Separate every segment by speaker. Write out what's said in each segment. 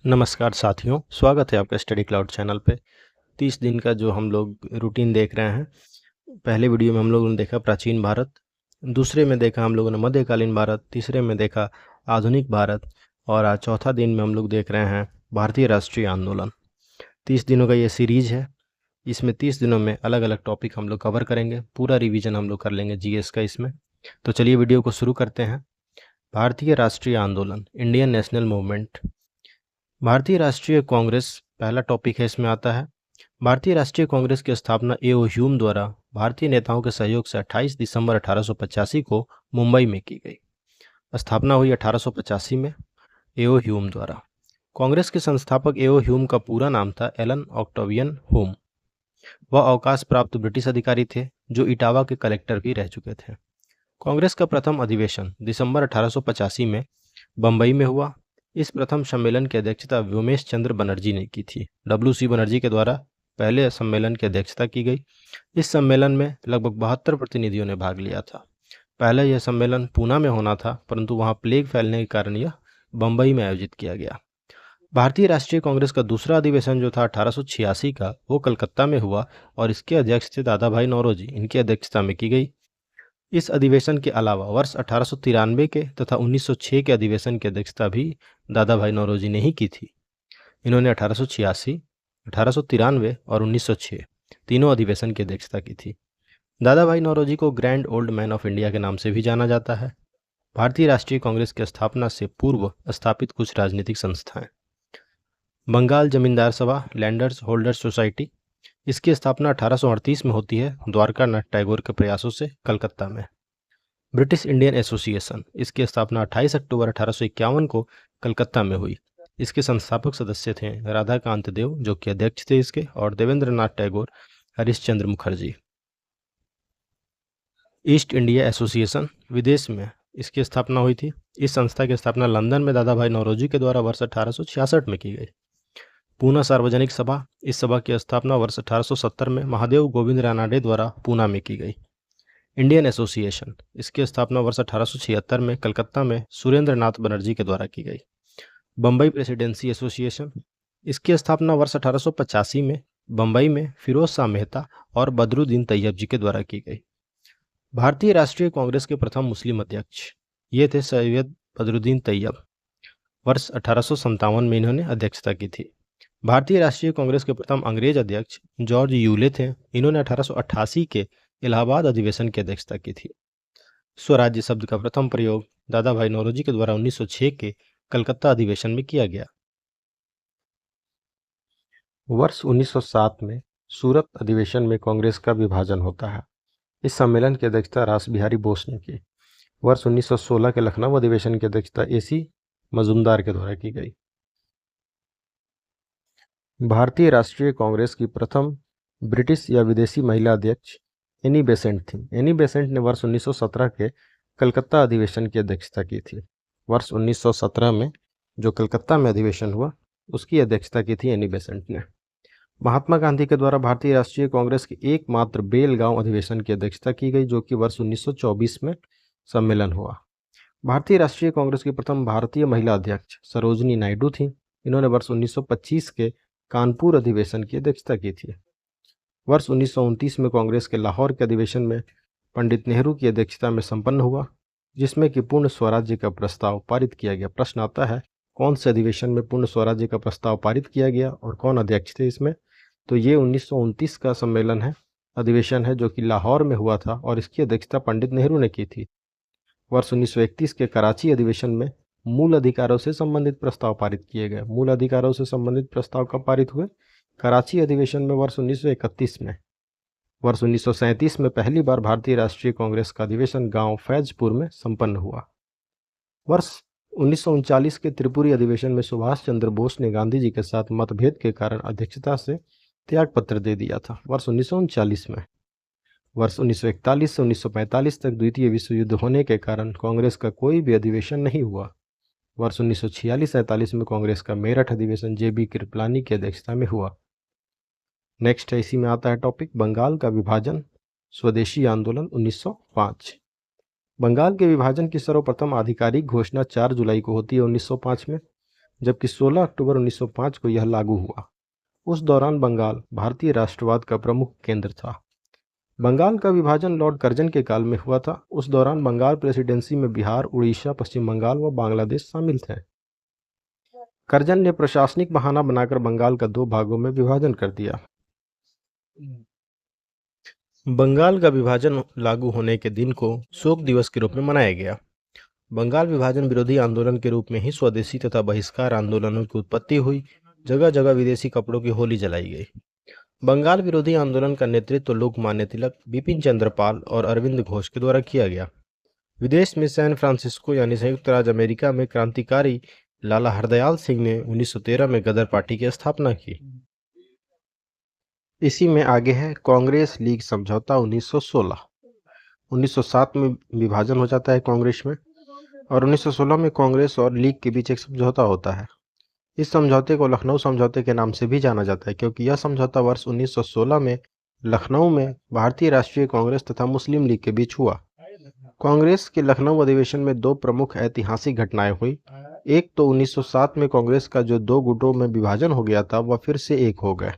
Speaker 1: नमस्कार साथियों, स्वागत है आपका स्टडी क्लाउड चैनल पे। 30 दिन का जो हम लोग रूटीन देख रहे हैं। पहले वीडियो में हम लोगों ने देखा प्राचीन भारत, दूसरे में देखा हम लोगों ने मध्यकालीन भारत, तीसरे में देखा आधुनिक भारत और आज चौथा दिन में हम लोग देख रहे हैं भारतीय राष्ट्रीय आंदोलन। 30 दिनों का ये सीरीज है। इसमें 30 दिनों में अलग अलग टॉपिक हम लोग कवर करेंगे। पूरा रिवीजन हम लोग कर लेंगे जीएस का इसमें। तो चलिए वीडियो को शुरू करते हैं। भारतीय राष्ट्रीय आंदोलन, इंडियन नेशनल मूवमेंट। भारतीय राष्ट्रीय कांग्रेस पहला टॉपिक है, इसमें आता है। भारतीय राष्ट्रीय कांग्रेस की स्थापना ए.ओ. ह्यूम द्वारा भारतीय नेताओं के सहयोग से 28 दिसंबर 1885 को मुंबई में की गई। स्थापना हुई 1885 में ए.ओ. ह्यूम द्वारा। कांग्रेस के संस्थापक ए.ओ. ह्यूम का पूरा नाम था एलन ऑक्टेवियन ह्यूम। वह अवकाश प्राप्त ब्रिटिश अधिकारी थे जो इटावा के कलेक्टर भी रह चुके थे। कांग्रेस का प्रथम अधिवेशन दिसंबर 1885 में बंबई में हुआ। इस प्रथम सम्मेलन की अध्यक्षता व्योमेश चंद्र बनर्जी ने की थी। डब्ल्यू.सी. बनर्जी के द्वारा पहले सम्मेलन की अध्यक्षता की गई। इस सम्मेलन में लगभग 72 प्रतिनिधियों ने भाग लिया था। पहले यह सम्मेलन पूना में होना था, परंतु वहां प्लेग फैलने के कारण यह बंबई में आयोजित किया गया। भारतीय राष्ट्रीय कांग्रेस का दूसरा अधिवेशन जो था 1886 का, वो कलकत्ता में हुआ और इसके अध्यक्ष थे दादा भाई नौरोजी। इनकी अध्यक्षता में की गई। इस अधिवेशन के अलावा वर्ष 1893 के तथा 1906 के अधिवेशन की अध्यक्षता भी दादा भाई नौरोजी ने ही की थी। इन्होंने 1886, 1893 और 1906 तीनों अधिवेशन की अध्यक्षता की थी। दादा भाई नौरोजी को grand old man of India के नाम से भी जाना जाता है। भारतीय राष्ट्रीय कांग्रेस की स्थापना से पूर्व स्थापित कुछ राजनीतिक संस्थाएं। बंगाल जमींदार सभा, लैंडर्स होल्डर्स सोसाइटी। इसकी स्थापना 1838 में होती है द्वारका नाथ टैगोर के प्रयासों से कलकत्ता में। ब्रिटिश इंडियन एसोसिएशन, इसकी स्थापना 28 अक्टूबर 1851 को कलकत्ता में हुई। इसके संस्थापक सदस्य थे राधाकांत देव, जो कि अध्यक्ष थे इसके, और Devendra Nath Tagore, Harishchandra Mukherjee. East India Association, विदेश में इसकी स्थापना हुई थी। इस संस्था की स्थापना लंदन में दादा भाई नौरोजी के द्वारा वर्ष 1866 में की गई। पूना सार्वजनिक सभा, इस सभा की स्थापना वर्ष 1870 में महादेव गोविंद रानाडे द्वारा पूना में की गई। इंडियन एसोसिएशन, इसकी स्थापना वर्ष 1876 में कलकत्ता में सुरेंद्र नाथ बनर्जी के द्वारा की गई। बम्बई प्रेसिडेंसी एसोसिएशन, इसकी स्थापना वर्ष 1885 में बम्बई में फिरोज शाह मेहता और बदरुद्दीन तैयब जी के द्वारा की गई। भारतीय राष्ट्रीय कांग्रेस के प्रथम मुस्लिम अध्यक्ष ये थे सैयद बदरुद्दीन तैयब। वर्ष 1857 में इन्होंने अध्यक्षता की थी। भारतीय राष्ट्रीय कांग्रेस के प्रथम अंग्रेज अध्यक्ष जॉर्ज यूले थे। इन्होंने 1888 के इलाहाबाद अधिवेशन की अध्यक्षता की थी। स्वराज्य शब्द का प्रथम प्रयोग दादा भाई नौरोजी के द्वारा 1906 के कलकत्ता अधिवेशन में किया गया। वर्ष 1907 में सूरत अधिवेशन में कांग्रेस का विभाजन होता है। इस सम्मेलन की अध्यक्षता रास बिहारी बोस ने की। वर्ष 1916 के लखनऊ अधिवेशन की अध्यक्षता ए.सी. मजूमदार के द्वारा की गई। भारतीय राष्ट्रीय कांग्रेस की प्रथम ब्रिटिश या विदेशी महिला अध्यक्ष एनी बेसेंट थी। एनी बेसेंट ने वर्ष 1917 के कलकत्ता अधिवेशन की अध्यक्षता की थी। वर्ष 1917 में जो कलकत्ता में अधिवेशन हुआ उसकी अध्यक्षता की थी एनी बेसेंट ने। महात्मा गांधी के द्वारा भारतीय राष्ट्रीय कांग्रेस के एकमात्र बेलगांव अधिवेशन की अध्यक्षता की गई, जो कि वर्ष 1924 में सम्मेलन हुआ। भारतीय राष्ट्रीय कांग्रेस की प्रथम भारतीय महिला अध्यक्ष सरोजनी नायडू थी। इन्होंने वर्ष 1925 के कानपुर अधिवेशन की अध्यक्षता की थी। वर्ष 1929 में कांग्रेस के लाहौर के अधिवेशन में पंडित नेहरू की अध्यक्षता में संपन्न हुआ, जिसमें कि पूर्ण स्वराज्य का प्रस्ताव पारित किया गया। प्रश्न आता है कौन से अधिवेशन में पूर्ण स्वराज्य का प्रस्ताव पारित किया गया और कौन अध्यक्ष थे इसमें? तो ये 1929 का सम्मेलन है, अधिवेशन है, जो कि लाहौर में हुआ था और इसकी अध्यक्षता पंडित नेहरू ने की थी। वर्ष 1931 के कराची अधिवेशन में मूल अधिकारों से संबंधित प्रस्ताव पारित किए गए। मूल अधिकारों से संबंधित प्रस्ताव कब पारित हुए? कराची अधिवेशन में वर्ष 1931 में। वर्ष 1937 में पहली बार भारतीय राष्ट्रीय कांग्रेस का अधिवेशन गांव फैजपुर में संपन्न हुआ। वर्ष 1939 के त्रिपुरी अधिवेशन में सुभाष चंद्र बोस ने गांधी जी के साथ मतभेद के कारण अध्यक्षता से त्यागपत्र दे दिया था। वर्ष 1939 में। वर्ष 1941 से 1945 तक द्वितीय विश्व युद्ध होने के कारण कांग्रेस का कोई भी अधिवेशन नहीं हुआ। वर्ष 1946-47 में कांग्रेस का मेरठ अधिवेशन जे.बी. कृपलानी की अध्यक्षता में हुआ। नेक्स्ट है, इसी में आता है टॉपिक बंगाल का विभाजन, स्वदेशी आंदोलन 1905। बंगाल के विभाजन की सर्वप्रथम आधिकारिक घोषणा 4 जुलाई को होती है 1905 में। जबकि 16 अक्टूबर 1905 को यह लागू हुआ। उस दौरान बंगाल भारतीय राष्ट्रवाद का प्रमुख केंद्र था। बंगाल का विभाजन लॉर्ड कर्जन के काल में हुआ था। उस दौरान बंगाल प्रेसिडेंसी में बिहार, उड़ीसा, पश्चिम बंगाल व बांग्लादेश शामिल थे। कर्जन ने प्रशासनिक बहाना बनाकर बंगाल का 2 भागों में विभाजन कर दिया। बंगाल का विभाजन लागू होने के दिन को शोक दिवस के रूप में मनाया गया। बंगाल विभाजन विरोधी आंदोलन के रूप में ही स्वदेशी तथा बहिष्कार आंदोलनों की उत्पत्ति हुई। जगह जगह विदेशी कपड़ों की होली जलाई गई। बंगाल विरोधी आंदोलन का नेतृत्व लोकमान्य तिलक, बिपिन चंद्र पाल और अरविंद घोष के द्वारा किया गया। विदेश में सैन फ्रांसिस्को यानी संयुक्त राज्य अमेरिका में क्रांतिकारी लाला हरदयाल सिंह ने 1913 में गदर पार्टी की स्थापना की। इसी में आगे है कांग्रेस लीग समझौता 1916। 1907 में विभाजन हो जाता है कांग्रेस में, और 1916 में कांग्रेस और लीग के बीच एक समझौता होता है। इस समझौते को लखनऊ समझौते के नाम से भी जाना जाता है, क्योंकि यह समझौता वर्ष 1916 में लखनऊ में भारतीय राष्ट्रीय कांग्रेस तथा मुस्लिम लीग के बीच हुआ। कांग्रेस के लखनऊ अधिवेशन में 2 प्रमुख ऐतिहासिक घटनाएं हुई। एक तो 1907 में कांग्रेस का जो 2 गुटों में विभाजन हो गया था वह फिर से एक हो गए।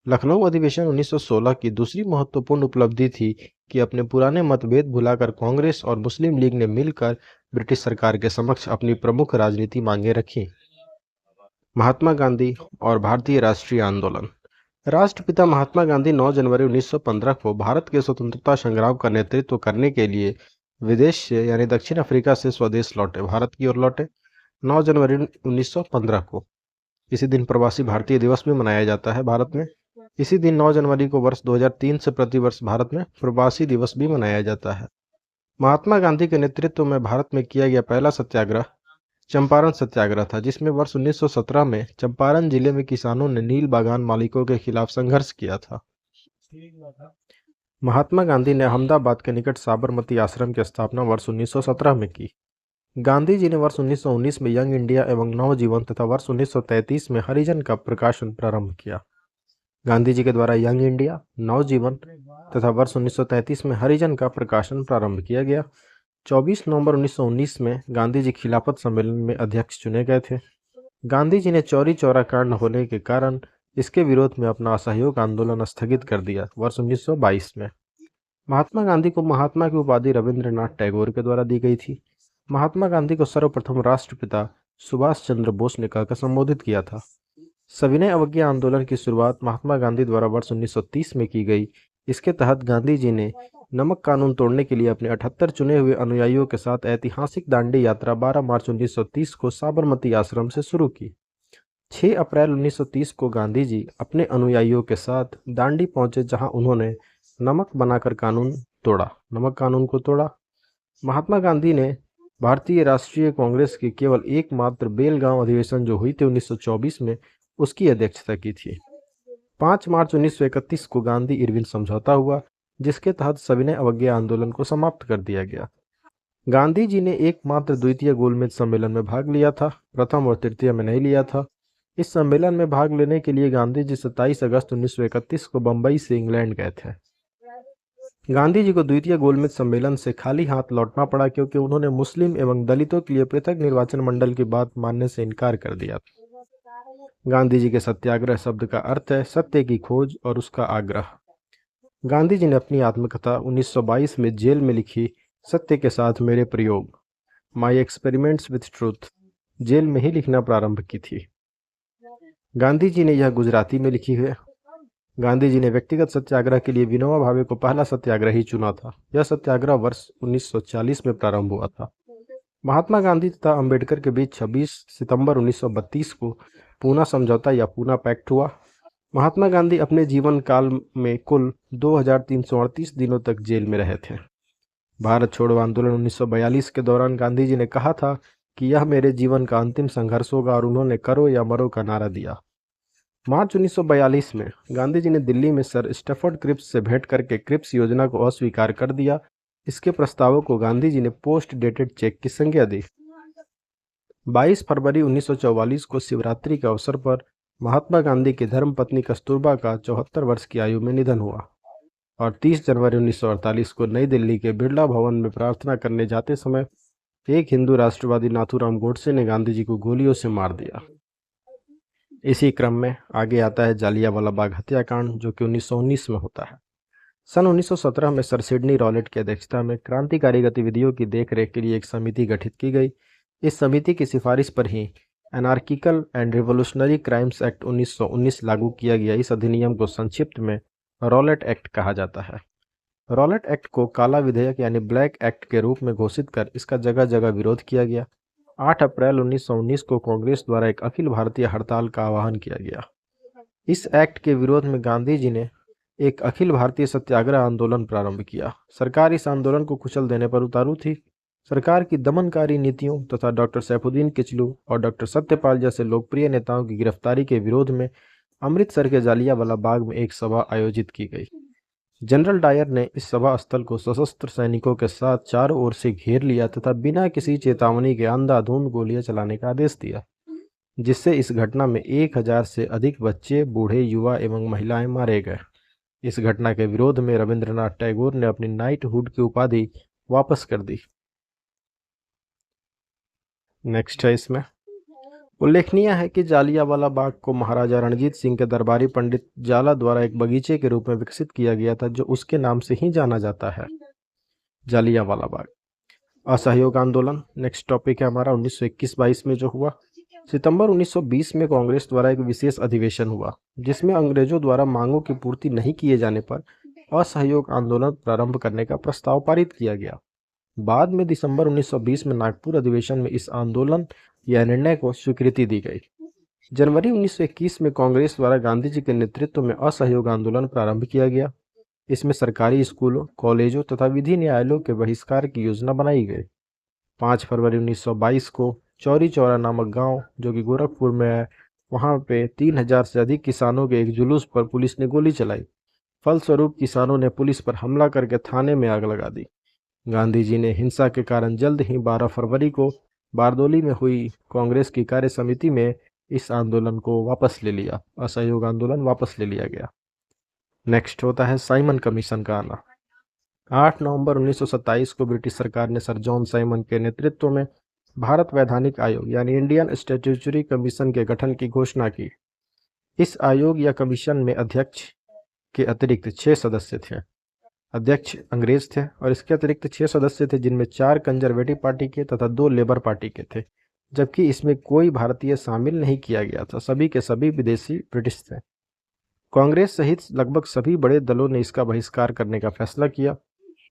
Speaker 1: लखनऊ अधिवेशन 1916 की दूसरी महत्वपूर्ण उपलब्धि थी कि अपने पुराने मतभेद भुलाकर कांग्रेस और मुस्लिम लीग ने मिलकर ब्रिटिश सरकार के समक्ष अपनी प्रमुख राजनीति मांगें रखी। महात्मा गांधी और भारतीय राष्ट्रीय आंदोलन। राष्ट्रपिता महात्मा गांधी 9 जनवरी 1915 को भारत के स्वतंत्रता संग्राम का नेतृत्व करने के लिए विदेश से यानी दक्षिण अफ्रीका से स्वदेश लौटे, भारत की ओर लौटे 9 जनवरी 1915 को। इसी दिन प्रवासी भारतीय दिवस भी मनाया जाता है भारत में। इसी दिन 9 जनवरी को वर्ष 2003 से प्रतिवर्ष भारत में प्रवासी दिवस भी मनाया जाता है। महात्मा गांधी के नेतृत्व में भारत में किया गया पहला सत्याग्रह चंपारण सत्याग्रह था, जिसमें वर्ष 1917 में चंपारण जिले में किसानों ने नील बागान मालिकों के खिलाफ संघर्ष किया था। महात्मा गांधी ने अहमदाबाद के निकट साबरमती आश्रम की स्थापना वर्ष 1917 में की। गांधी जी ने वर्ष 1919 में यंग इंडिया एवं नवजीवन तथा वर्ष 1933 में हरिजन का प्रकाशन प्रारंभ किया। गांधी जी के द्वारा यंग इंडिया, नवजीवन तथा वर्ष 1933 में हरिजन का प्रकाशन प्रारंभ किया गया। 24 नवंबर 1919 में गांधी जी खिलाफत सम्मेलन में अध्यक्ष चुने गए थे। गांधी जी ने चौरी चौरा कांड होने के कारण इसके विरोध में अपना असहयोग आंदोलन स्थगित कर दिया वर्ष 1922 में। महात्मा गांधी को महात्मा की उपाधि रविंद्रनाथ टैगोर के द्वारा दी गई थी। महात्मा गांधी को सर्वप्रथम राष्ट्रपिता सुभाष चंद्र बोस ने कहकर संबोधित किया था। सविनय अवज्ञा आंदोलन की शुरुआत महात्मा गांधी द्वारा वर्ष 1930 में की गई। इसके तहत गांधी जी ने नमक कानून तोड़ने के लिए अपने 78 चुने हुए अनुयायियों के साथ ऐतिहासिक दांडी यात्रा 12 मार्च 1930 को साबरमती आश्रम से शुरू की। 6 अप्रैल 1930 को गांधी जी अपने अनुयायियों के साथ दांडी पहुंचे, जहां उन्होंने नमक बनाकर नमक कानून को तोड़ा। महात्मा गांधी ने भारतीय राष्ट्रीय कांग्रेस की केवल एकमात्र बेलगांव अधिवेशन जो हुई थी 1924 में, उसकी अध्यक्षता की थी। 5 मार्च 1931 को गांधी इरविन समझौता हुआ, जिसके तहत सविनय अवज्ञा आंदोलन को समाप्त कर दिया गया। गांधी जी ने एकमात्र द्वितीय गोलमेज सम्मेलन में भाग लिया था, प्रथम और तृतीय में नहीं लिया था। इस सम्मेलन में भाग लेने के लिए गांधी जी 27 अगस्त 1931 को बंबई से इंग्लैंड गए थे। गांधी जी को द्वितीय गोलमेज सम्मेलन से खाली हाथ लौटना पड़ा, क्योंकि उन्होंने मुस्लिम एवं दलितों के लिए पृथक निर्वाचन मंडल की बात मानने से इनकार कर दिया। गांधी जी के सत्याग्रह शब्द का अर्थ है सत्य की खोज और उसका आग्रह। गांधी जी ने अपनी आत्मकथा 1922 में जेल में लिखी सत्य के साथ मेरे प्रयोग, my experiments with truth, jail में ही लिखना प्रारंभ की थी। गांधी जी ने यह गुजराती में लिखी है। गांधी जी ने व्यक्तिगत सत्याग्रह के लिए विनोबा भावे को पहला सत्याग्रही चुना था। यह सत्याग्रह वर्ष 1940 में प्रारंभ हुआ था। महात्मा गांधी तथा अंबेडकर के बीच 26 सितंबर 1932 को पूना समझौता या पूना पैक्ट हुआ। महात्मा गांधी अपने जीवन काल में कुल 2338 दिनों तक जेल में रहे थे। भारत छोड़ो आंदोलन 1942 के दौरान गांधी जी ने कहा था कि यह मेरे जीवन का अंतिम संघर्ष होगा, और उन्होंने करो या मरो का नारा दिया। मार्च 1942 में गांधी जी ने दिल्ली में सर स्टैफर्ड क्रिप्स से भेंट करके क्रिप्स योजना को अस्वीकार कर दिया। इसके प्रस्तावों को गांधी जी ने पोस्ट डेटेड चेक की संज्ञा दी। 22 फरवरी 1944 को शिवरात्रि के अवसर पर महात्मा गांधी की धर्मपत्नी कस्तूरबा का 74 वर्ष की आयु में निधन हुआ, और 30 जनवरी 1948 को नई दिल्ली के बिरला भवन में प्रार्थना करने जाते समय एक हिंदू राष्ट्रवादी नाथूराम गोडसे ने गांधी जी को गोलियों से मार दिया। इसी क्रम में आगे आता है जालियांवाला बाग हत्याकांड, जो कि 1919 में होता है। सन 1917 में सर सिडनी रॉलेट की अध्यक्षता में क्रांतिकारी गतिविधियों की देखरेख के लिए एक समिति गठित की गई। इस समिति की सिफारिश पर ही Anarchical and Revolutionary Crimes Act 1919 लागू किया गया। इस अधिनियम को संक्षिप्त में रॉलेट एक्ट कहा जाता है। रॉलेट एक्ट को काला विधेयक यानी ब्लैक एक्ट के रूप में घोषित कर इसका जगह जगह विरोध किया गया। 8 अप्रैल 1919 को कांग्रेस द्वारा एक अखिल भारतीय हड़ताल का आह्वान किया गया। इस एक्ट के विरोध में गांधी जी ने एक अखिल भारतीय सत्याग्रह आंदोलन प्रारंभ किया। सरकार इस आंदोलन को कुचल देने पर उतारू थी। सरकार की दमनकारी नीतियों तथा डॉक्टर सैफुद्दीन किचलू और डॉक्टर सत्यपाल जैसे लोकप्रिय नेताओं की गिरफ्तारी के विरोध में अमृतसर के जालियांवाला बाग में एक सभा आयोजित की गई। जनरल डायर ने इस सभा स्थल को सशस्त्र सैनिकों के साथ चारों ओर से घेर लिया तथा बिना किसी चेतावनी के अंधाधुंध गोलियां चलाने का आदेश दिया, जिससे इस घटना में 1000 से अधिक बच्चे, बूढ़े, युवा एवं महिलाएं मारे गए। इस घटना के विरोध में रविंद्रनाथ टैगोर ने अपनी नाइटहुड की उपाधि वापस कर दी। नेक्स्ट है, इसमें उल्लेखनीय है कि जालियांवाला बाग को महाराजा रणजीत सिंह के दरबारी पंडित जाला द्वारा एक बगीचे के रूप में विकसित किया गया था, जो उसके नाम से ही जाना जाता है, जालियांवाला बाग। असहयोग आंदोलन नेक्स्ट टॉपिक है हमारा। 1921-22 में जो हुआ, सितंबर 1920 में कांग्रेस द्वारा एक विशेष अधिवेशन हुआ, जिसमें अंग्रेजों द्वारा मांगों की पूर्ति नहीं किए जाने पर असहयोग आंदोलन प्रारंभ करने का प्रस्ताव पारित किया गया। बाद में दिसंबर 1920 में नागपुर अधिवेशन में इस आंदोलन या निर्णय को स्वीकृति दी गई। जनवरी 1921 में कांग्रेस द्वारा गांधी जी के नेतृत्व में असहयोग आंदोलन प्रारंभ किया गया। इसमें सरकारी स्कूलों, कॉलेजों तथा विधि न्यायालयों के बहिष्कार की योजना बनाई गई। 5 फरवरी 1922 को चौरी चौरा नामक गांव, जो कि गोरखपुर में है, वहां पे 3000 से अधिक किसानों के एक जुलूस पर पुलिस ने गोली चलाई। फलस्वरूप किसानों ने पुलिस पर हमला करके थाने में आग लगा दी। गांधी जी ने हिंसा के कारण जल्द ही 12 फरवरी को बारदोली में हुई कांग्रेस की कार्य समिति में इस आंदोलन को वापस ले लिया। असहयोग आंदोलन वापस ले लिया गया। नेक्स्ट होता है साइमन कमीशन का आना। 8 नवंबर 1927 को ब्रिटिश सरकार ने सर जॉन साइमन के नेतृत्व में भारत वैधानिक आयोग यानी इंडियन स्टैट्यूटरी कमीशन के गठन की घोषणा की। इस आयोग या कमीशन में अध्यक्ष के अतिरिक्त 6 सदस्य थे। अध्यक्ष अंग्रेज थे और इसके अतिरिक्त 6 सदस्य थे, जिनमें 4 कंजर्वेटिव पार्टी के तथा 2 लेबर पार्टी के थे, जबकि इसमें कोई भारतीय शामिल नहीं किया गया था। सभी के सभी विदेशी ब्रिटिश थे। कांग्रेस सहित लगभग सभी बड़े दलों ने इसका बहिष्कार करने का फैसला किया।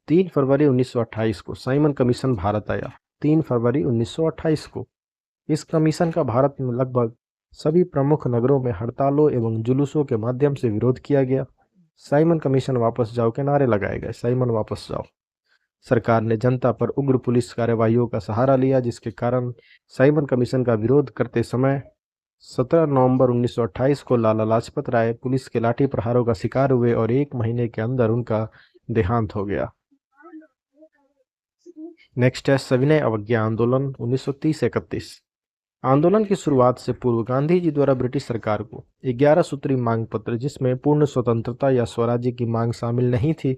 Speaker 1: 3 फरवरी 1928 को साइमन कमीशन भारत आया। 3 फरवरी 1928 को इस कमीशन का भारत में लगभग सभी प्रमुख नगरों में हड़तालों एवं जुलूसों के माध्यम से विरोध किया गया। साइमन कमीशन वापस जाओ के नारे लगाए गए। साइमन वापस जाओ। सरकार ने जनता पर उग्र पुलिस कार्यवाहियों का सहारा लिया, जिसके कारण साइमन कमीशन का विरोध करते समय 17 नवंबर 1928 को लाला लाजपत राय पुलिस के लाठी प्रहारों का शिकार हुए और 1 महीने के अंदर उनका देहांत हो गया। नेक्स्ट है सविनय अवज्ञा आंदोलन 1930-31। आंदोलन की शुरुआत से पूर्व गांधी जी द्वारा ब्रिटिश सरकार को 11 सूत्री मांग पत्र, जिसमें पूर्ण स्वतंत्रता या स्वराज्य की मांग शामिल नहीं थी,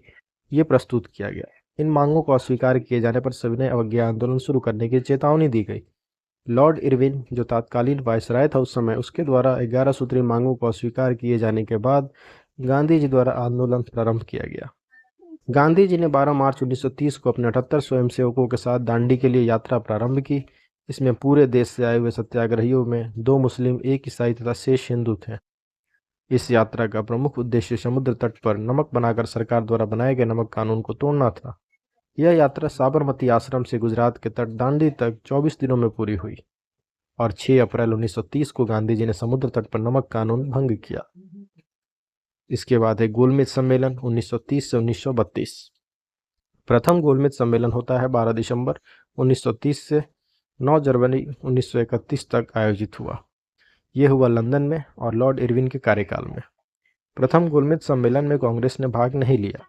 Speaker 1: ये प्रस्तुत किया गया। इन मांगों को अस्वीकार किए जाने पर सविनय अवज्ञा आंदोलन शुरू करने की चेतावनी दी गई। लॉर्ड इरविन, जो तत्कालीन वायसराय था उस समय, उसके द्वारा 11 सूत्री मांगों को अस्वीकार किए जाने के बाद गांधी जी द्वारा आंदोलन प्रारंभ किया गया। गांधी जी ने 12 मार्च 1930 को अपने 78 स्वयंसेवकों के साथ दांडी के लिए यात्रा प्रारंभ की। इसमें पूरे देश से आए हुए सत्याग्रहियों में 2 मुस्लिम, 1 ईसाई तथा शेष हिंदू थे। इस यात्रा का प्रमुख उद्देश्य समुद्र तट पर नमक बनाकर सरकार द्वारा बनाए गए नमक कानून को तोड़ना था। यह यात्रा साबरमती आश्रम से गुजरात के तट दांडी तक 24 दिनों में पूरी हुई और 6 अप्रैल 1930 को गांधी जी ने समुद्र तट पर नमक कानून भंग किया। इसके बाद है गोलमेज सम्मेलन 1930 से 1932। प्रथम गोलमेज सम्मेलन होता है 12 दिसंबर 1930 से 9 जनवरी 1931 तक आयोजित हुआ। यह हुआ लंदन में और लॉर्ड इरविन के कार्यकाल में। प्रथम गोलमेज सम्मेलन में कांग्रेस ने भाग नहीं लिया।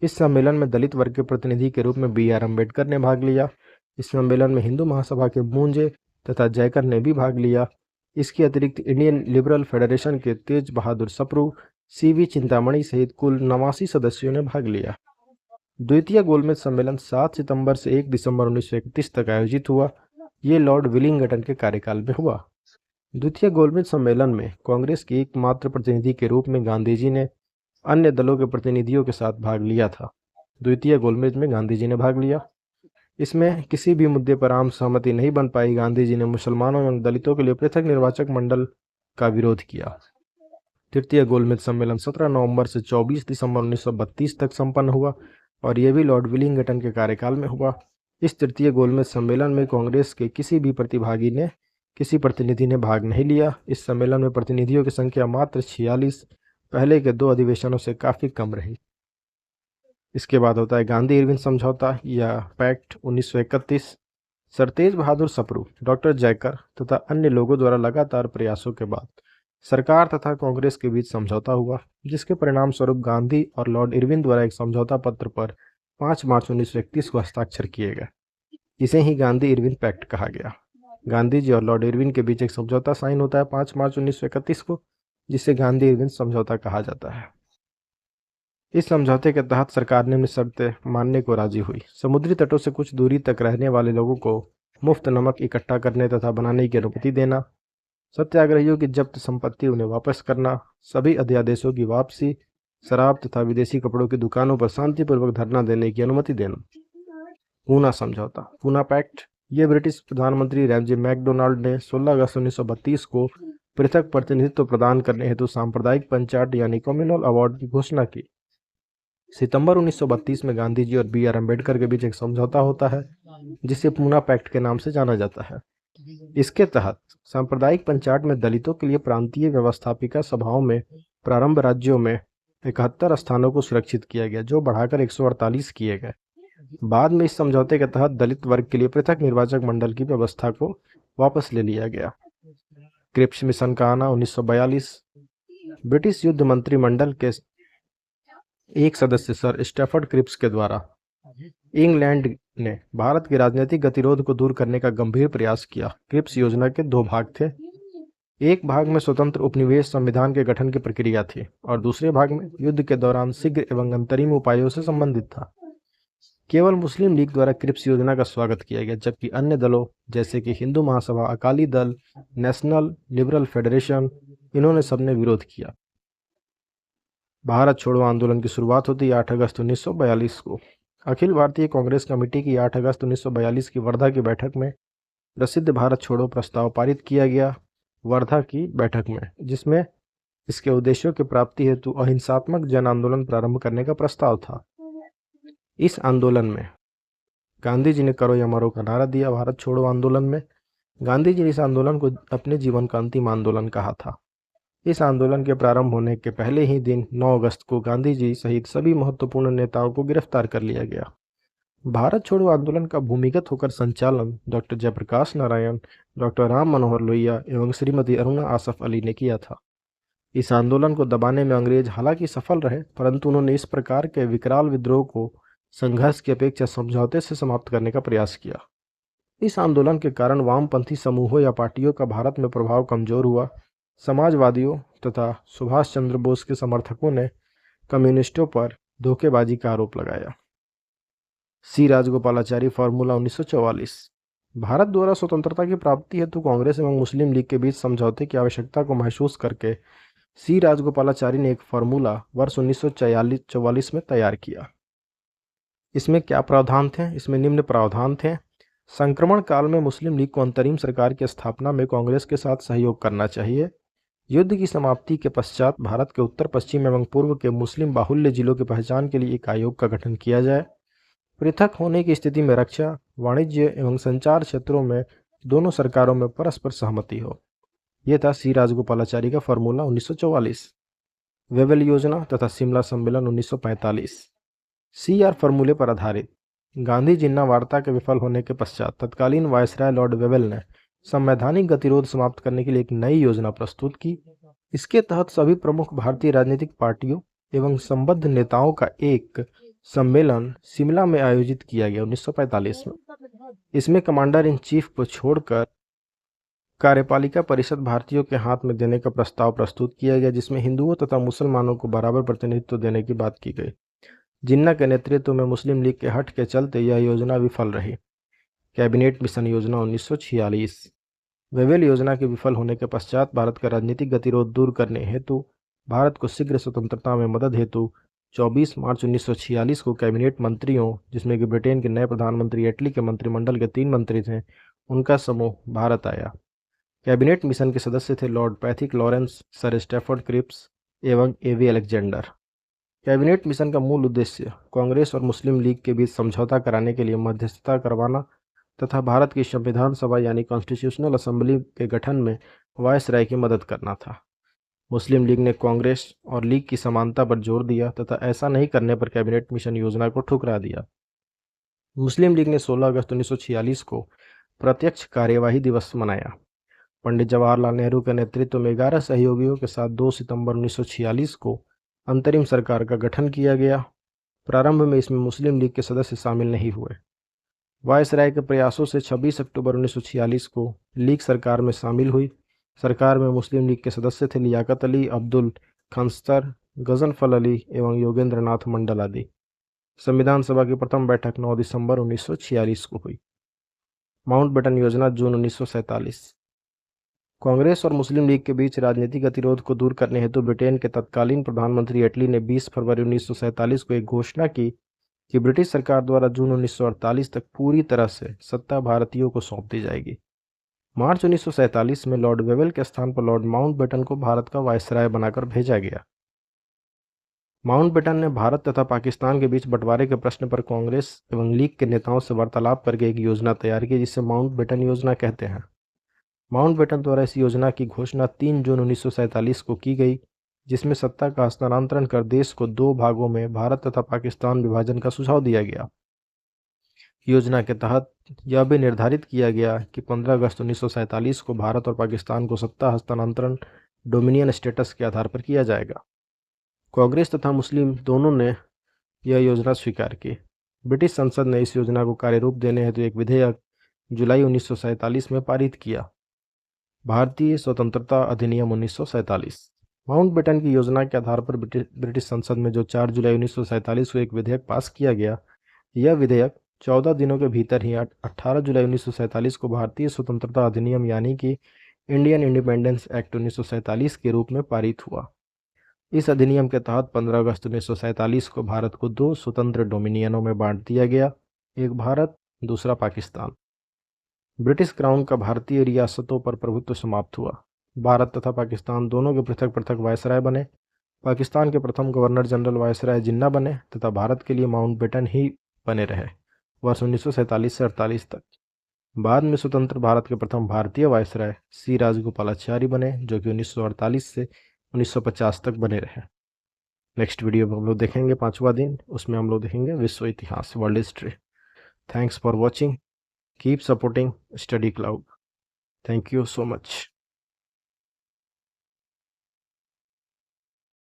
Speaker 1: इस सम्मेलन में दलित वर्ग के प्रतिनिधि के रूप में BR अम्बेडकर ने भाग लिया। इस सम्मेलन में हिंदू महासभा के मूंजे तथा जयकर ने भी भाग लिया। इसके अतिरिक्त इंडियन लिबरल फेडरेशन के तेज बहादुर सप्रू, CV चिंतामणि सहित कुल 89 सदस्यों ने भाग लिया। द्वितीय गोलमेज सम्मेलन 7 सितंबर से 1 दिसंबर 1931 तक आयोजित हुआ। ये लॉर्ड विलिंगटन के कार्यकाल में हुआ। द्वितीय गोलमेज सम्मेलन में कांग्रेस के एकमात्र प्रतिनिधि के रूप में गांधी जी ने अन्य दलों के प्रतिनिधियों के साथ भाग लिया था। द्वितीय गोलमेज में गांधी जी ने भाग लिया। इसमें किसी भी मुद्दे पर आम सहमति नहीं बन पाई। गांधी जी ने मुसलमानों एवं दलितों के लिए पृथक निर्वाचक मंडल का विरोध किया। तृतीय गोलमेज सम्मेलन 17 नवंबर से 24 दिसंबर 1932 तक संपन्न हुआ और यह भी लॉर्ड विलिंगटन के कार्यकाल में हुआ। इस तृतीय गोलमेज सम्मेलन में कांग्रेस के किसी प्रतिनिधि ने भाग नहीं लिया। इस सम्मेलन में प्रतिनिधियों की संख्या मात्र 46 पहले के 2 अधिवेशनों से काफ़ी कम रही। इसके बाद होता है गांधी इरविन समझौता या पैक्ट 1931। सर तेज बहादुर सप्रू, डॉक्टर जयकर तथा अन्य लोगों द्वारा लगातार प्रयासों के बाद सरकार तथा कांग्रेस के बीच समझौता हुआ, जिसके परिणाम स्वरूप गांधी और लॉर्ड इरविन द्वारा एक समझौता पत्र पर 5 मार्च 1931 को हस्ताक्षर किए गए। इसे ही गांधी इरविन पैक्ट कहा गया। गांधी जी और लॉर्ड इरविन के बीच एक समझौता साइन होता है 5 मार्च 1931 को, जिसे गांधी इरविन समझौता कहा जाता है। इस समझौते के तहत सरकार ने अपनी शर्तें मानने को राजी हुई। समुद्री तटों से कुछ दूरी तक रहने वाले लोगों को मुफ्त नमक इकट्ठा करने तथा बनाने की अनुमति देना, सत्याग्रहियों की जब्त संपत्ति उन्हें वापस करना, सभी अध्यादेशों की वापसी, शराब तथा विदेशी कपड़ों की दुकानों पर शांतिपूर्वक धरना देने की अनुमति देना। पूना समझौता, पूना पैक्ट, ये ब्रिटिश प्रधानमंत्री रैमजे मैकडोनाल्ड ने 16 अगस्त 1932 को पृथक प्रतिनिधित्व प्रदान करने हेतु सांप्रदायिक पंचायत यानी कम्युनल अवार्ड की घोषणा की। सितंबर 1932 में गांधी जी और बी आर अम्बेडकर के बीच एक समझौता होता है, जिसे पूना पैक्ट के नाम से जाना जाता है। इसके तहत सांप्रदायिक पंचायत में दलितों के लिए प्रांतीय व्यवस्थापिका सभाओं में प्रारंभ राज्यों में 71 स्थानों को सुरक्षित किया गया, जो बढ़ाकर 148 किए गए। बाद में इस समझौते के तहत दलित वर्ग के लिए पृथक निर्वाचक मंडल की व्यवस्था को वापस ले लिया गया। क्रिप्स मिशन का आना 1942। ब्रिटिश युद्ध मंत्रिमंडल के एक सदस्य सर स्टैफर्ड क्रिप्स के द्वारा इंग्लैंड ने भारत के राजनीतिक गतिरोध को दूर करने का गंभीर प्रयास किया। क्रिप्स योजना के 2 भाग थे। एक भाग में स्वतंत्र उपनिवेश संविधान के गठन की प्रक्रिया थी और दूसरे भाग में युद्ध के दौरान शीघ्र एवं अंतरिम उपायों से संबंधित था। केवल मुस्लिम लीग द्वारा क्रिप्स योजना का स्वागत किया गया, जबकि अन्य दलों जैसे कि Hindu Mahasabha, Akali Dal, national liberal federation, इन्होंने सबने विरोध किया। भारत छोड़ो आंदोलन की शुरुआत होती है 8 अगस्त 1942 को। अखिल भारतीय कांग्रेस कमेटी की 8 अगस्त 1942 की वर्धा की बैठक में प्रसिद्ध भारत छोड़ो प्रस्ताव पारित किया गया। वर्धा की बैठक में, जिसमें इसके उद्देश्यों की प्राप्ति हेतु अहिंसात्मक जन आंदोलन प्रारंभ करने का प्रस्ताव था। इस आंदोलन में गांधी जी ने करो या मरो का नारा दिया। भारत छोड़ो आंदोलन में गांधी जी ने इस आंदोलन को अपने जीवन का अंतिम आंदोलन कहा था। इस आंदोलन के प्रारंभ होने के पहले ही दिन 9 अगस्त को गांधी जी सहित सभी महत्वपूर्ण नेताओं को गिरफ्तार कर लिया गया। भारत छोड़ो आंदोलन का भूमिगत होकर संचालन डॉक्टर जयप्रकाश नारायण, डॉक्टर राम मनोहर लोहिया एवं श्रीमती अरुणा आसफ अली ने किया था। इस आंदोलन को दबाने में अंग्रेज हालांकि सफल रहे, परंतु उन्होंने इस प्रकार के विकराल विद्रोह को संघर्ष की अपेक्षा समझौते से समाप्त करने का प्रयास किया। इस आंदोलन के कारण वामपंथी समूहों या पार्टियों का भारत में प्रभाव कमजोर हुआ। समाजवादियों तथा सुभाष चंद्र बोस के समर्थकों ने कम्युनिस्टों पर धोखेबाजी का आरोप लगाया। सी राजगोपालाचारी फॉर्मूला 1944। भारत द्वारा स्वतंत्रता की प्राप्ति हेतु कांग्रेस एवं मुस्लिम लीग के बीच समझौते की आवश्यकता को महसूस करके सी राजगोपालाचारी ने एक फॉर्मूला वर्ष 1944 में तैयार किया। इसमें क्या प्रावधान थे? इसमें निम्न प्रावधान थे। संक्रमण काल में मुस्लिम लीग को अंतरिम सरकार की स्थापना में कांग्रेस के साथ सहयोग करना चाहिए। युद्ध की समाप्ति के पश्चात भारत के उत्तर पश्चिम एवं पूर्व के मुस्लिम बाहुल्य जिलों की पहचान के लिए एक आयोग का गठन किया जाए। पृथक होने की स्थिति में रक्षा, वाणिज्य एवं संचार क्षेत्रों में दोनों सरकारों में परस्पर सहमति हो। यह था सी राजगोपालाचारी का फॉर्मूला 1944। वेवेल योजना तथा शिमला सम्मेलन 1945। CR फॉर्मूले पर आधारित गांधी जिन्ना वार्ता के विफल होने के पश्चात तत्कालीन वायसराय लॉर्ड वेवेल ने संवैधानिक गतिरोध समाप्त करने के लिए एक नई योजना प्रस्तुत की। इसके तहत सभी प्रमुख भारतीय राजनीतिक पार्टियों एवं संबद्ध नेताओं का एक सम्मेलन शिमला में आयोजित किया गया 1945 में। इसमें कमांडर इन चीफ को छोड़कर कार्यपालिका परिषद भारतीयों के हाथ में देने का प्रस्ताव प्रस्तुत किया गया, जिसमें हिंदुओं तथा मुसलमानों को बराबर प्रतिनिधित्व देने की बात की गई। जिन्ना के नेतृत्व में मुस्लिम लीग के हट के चलते यह योजना विफल रही। कैबिनेट मिशन योजना 1946। वेवेल योजना के विफल होने के पश्चात भारत का राजनीतिक गतिरोध दूर करने हेतु भारत को शीघ्र स्वतंत्रता में मदद हेतु 24 मार्च 1946 को कैबिनेट मंत्रियों, जिसमें कि ब्रिटेन के नए प्रधानमंत्री एटली के मंत्रिमंडल के 3 मंत्री थे, उनका समूह भारत आया। कैबिनेट मिशन के सदस्य थे lord Pethick Lawrence, sir Stafford Cripps एवं एवी अलेक्जेंडर। कैबिनेट मिशन का मूल उद्देश्य कांग्रेस और मुस्लिम लीग के बीच समझौता कराने के लिए मध्यस्थता करवाना तथा भारत की संविधान सभा यानी कॉन्स्टिट्यूशनल असेंबली के गठन में वायसराय की मदद करना था। मुस्लिम लीग ने कांग्रेस और लीग की समानता पर जोर दिया तथा ऐसा नहीं करने पर कैबिनेट मिशन योजना को ठुकरा दिया। मुस्लिम लीग ने 16 अगस्त 1946 को प्रत्यक्ष कार्यवाही दिवस मनाया। पंडित जवाहरलाल नेहरू के नेतृत्व में 11 सहयोगियों के साथ 2 सितंबर 1946 को अंतरिम सरकार का गठन किया गया। प्रारंभ में इसमें मुस्लिम लीग के सदस्य शामिल नहीं हुए। वायसराय के प्रयासों से 26 अक्टूबर 1946 को लीग सरकार में शामिल हुई। सरकार में मुस्लिम लीग के सदस्य थे लियाकत अली, अब्दुल खंस्तर, गजनफल अली एवं योगेंद्र नाथ मंडल आदि। संविधान सभा की प्रथम बैठक 9 दिसंबर 1946 को हुई। माउंटबेटन योजना जून 1947। कांग्रेस और मुस्लिम लीग के बीच राजनीतिक गतिरोध को दूर करने हेतु ब्रिटेन के तत्कालीन प्रधानमंत्री एटली ने 20 फरवरी 1947 को एक घोषणा की कि ब्रिटिश सरकार द्वारा जून 1948 तक पूरी तरह से सत्ता भारतीयों को सौंप दी जाएगी। मार्च 1947 में लॉर्ड वेवेल के स्थान पर लॉर्ड माउंटबेटन को भारत का वायसराय बनाकर भेजा गया। माउंटबेटन ने भारत तथा पाकिस्तान के बीच बंटवारे के प्रश्न पर कांग्रेस एवं लीग के नेताओं से वार्तालाप करके एक योजना तैयार की, जिसे माउंटबेटन योजना कहते हैं। माउंटबेटन द्वारा इस योजना की घोषणा 3 जून 1947 को की गई, जिसमें सत्ता का हस्तांतरण कर देश को 2 भागों में भारत तथा पाकिस्तान विभाजन का सुझाव दिया गया। योजना के तहत यह भी निर्धारित किया गया कि 15 अगस्त 1947 को भारत और पाकिस्तान को सत्ता हस्तांतरण डोमिनियन स्टेटस के आधार पर किया जाएगा। कांग्रेस तथा मुस्लिम दोनों ने यह योजना स्वीकार की। ब्रिटिश संसद ने इस योजना को कार्यरूप देने हेतु एक विधेयक जुलाई 1947 में पारित किया। भारतीय स्वतंत्रता अधिनियम 1947। माउंटबेटन की योजना के आधार पर ब्रिटिश संसद में जो 4 जुलाई 1947 को एक विधेयक पास किया गया, यह विधेयक 14 दिनों के भीतर ही 18 जुलाई 1947 को भारतीय स्वतंत्रता अधिनियम यानी कि इंडियन इंडिपेंडेंस एक्ट 1947 के रूप में पारित हुआ। इस अधिनियम के तहत 15 अगस्त 1947 को भारत को 2 स्वतंत्र डोमिनियनों में बांट दिया गया, एक भारत, दूसरा पाकिस्तान। ब्रिटिश क्राउन का भारतीय रियासतों पर प्रभुत्व समाप्त हुआ। भारत तथा पाकिस्तान दोनों के पृथक पृथक वायसराय बने। पाकिस्तान के प्रथम गवर्नर जनरल वायसराय जिन्ना बने तथा भारत के लिए माउंटबेटन ही बने रहे वर्ष 1947 से 48 तक। बाद में स्वतंत्र भारत के प्रथम भारतीय वायसराय सी राजगोपालाचारी बने, जो कि 1948 से 1950 तक बने रहे। नेक्स्ट वीडियो में हम लोग देखेंगे 5वां दिन, उसमें हम लोग देखेंगे विश्व इतिहास, world history. Thanks for watching. Keep supporting study cloud. Thank you so much.